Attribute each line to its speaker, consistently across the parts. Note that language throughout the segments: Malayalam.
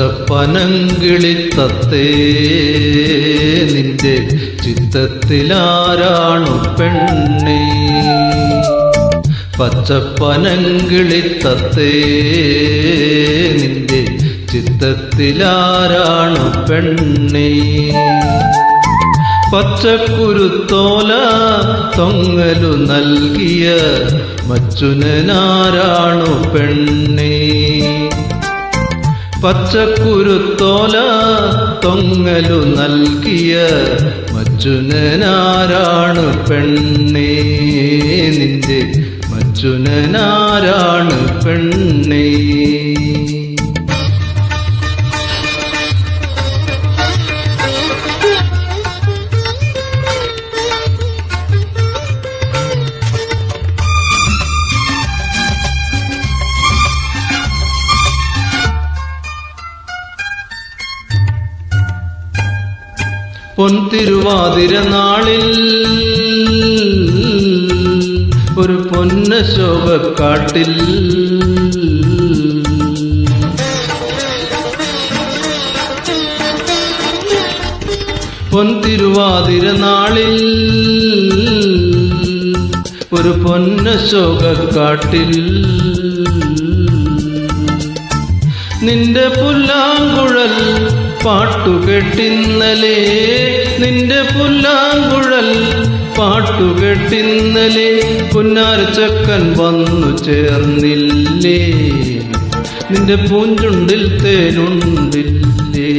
Speaker 1: പച്ചപ്പനങ്കിളിത്തത്തേ നിന്റെ ചിത്തത്തിലാരാണു പെണ്ണേ? പച്ചപ്പനങ്കിളിത്തത്തേ നിന്റെ ചിത്തത്തിലാരാണു പെണ്ണേ? പച്ചക്കുരുത്തോല തൊങ്ങലു നൽകിയ മച്ചുനാരാണു പെണ്ണേ? പച്ചക്കുരുത്തോല തൊങ്ങലു നൽകിയ മച്ചുനാരാണു പെണ്ണേ? നിന്റെ മച്ചുനാരാണു പെണ്ണേ? പൊൻതിരുവാതിര നാളിൽ ഒരു പൊന്നശോഭക്കാട്ടിൽ പൊൻതിരുവാതിര നാളിൽ ഒരു പൊന്നശോഭക്കാട്ടിൽ നിന്റെ പുല്ലാങ്കുഴൽ പാട്ടുകെട്ടിന്നലേ, നിന്റെ പുല്ലാങ്കുഴൽ പാട്ടുകെട്ടിന്നലേ, പുന്നാരച്ചക്കൻ വന്നു ചേർന്നില്ലേ, നിന്റെ പൂഞ്ചുണ്ടിൽ തേനുണ്ടില്ലേ?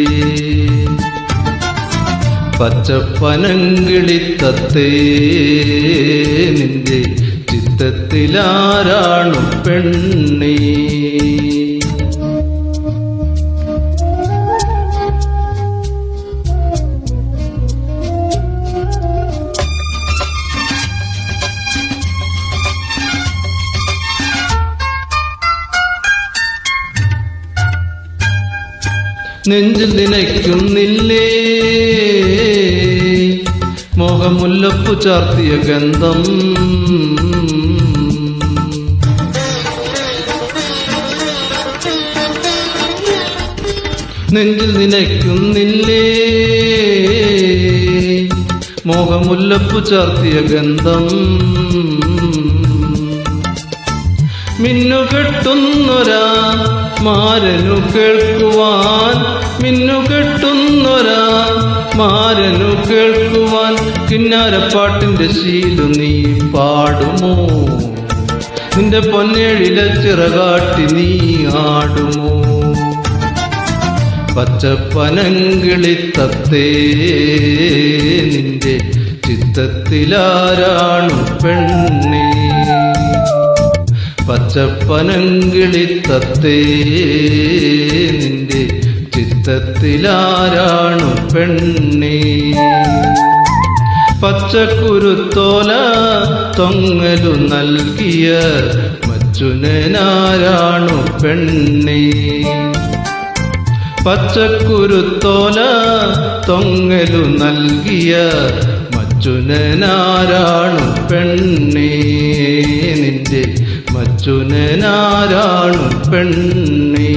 Speaker 1: പച്ചപ്പനങ്കിളിത്തത്തേ നിന്റെ ചിത്തത്തിലാരാണു പെണ്ണേ? നെഞ്ചിൽ നനയ്ക്കുന്നില്ലേ മോഹമുല്ലപ്പു ചാർത്തിയ ഗന്ധം? നെഞ്ചിൽ നനയ്ക്കുന്നില്ലേ മോഹമുല്ലപ്പു ചാർത്തിയ ഗന്ധം? മിന്നുകെട്ടുന്നൊരാ മാരനു കേൾക്കുവാൻ, മിന്നുകെട്ടുന്നൊരാ മാരനു കേൾക്കുവാൻ, കിന്നാരപ്പാട്ടിന്റെ ശീലു നീ പാടുമോ? നിന്റെ പൊന്നേഴില ചിറകാട്ടി നീ ആടുമോ? പച്ചപ്പനങ്കിളിത്തത്തേ നിന്റെ ചിത്തത്തിലാരാണു പെണ്ണേ? പച്ചപ്പനങ്കിളിത്തത്തേ നിന്റെ ചിത്തത്തിലാരാണു പെണ്ണേ? പച്ചക്കുരുത്തോല തൊങ്ങലു നൽകിയ മച്ചുനാരാണു പെണ്ണേ? പച്ചക്കുരുത്തോല തൊങ്ങലു നൽകിയ മച്ചുനാരാണു പെണ്ണേ? നിന്റെ മച്ചുനാരാണു പെണ്ണേ?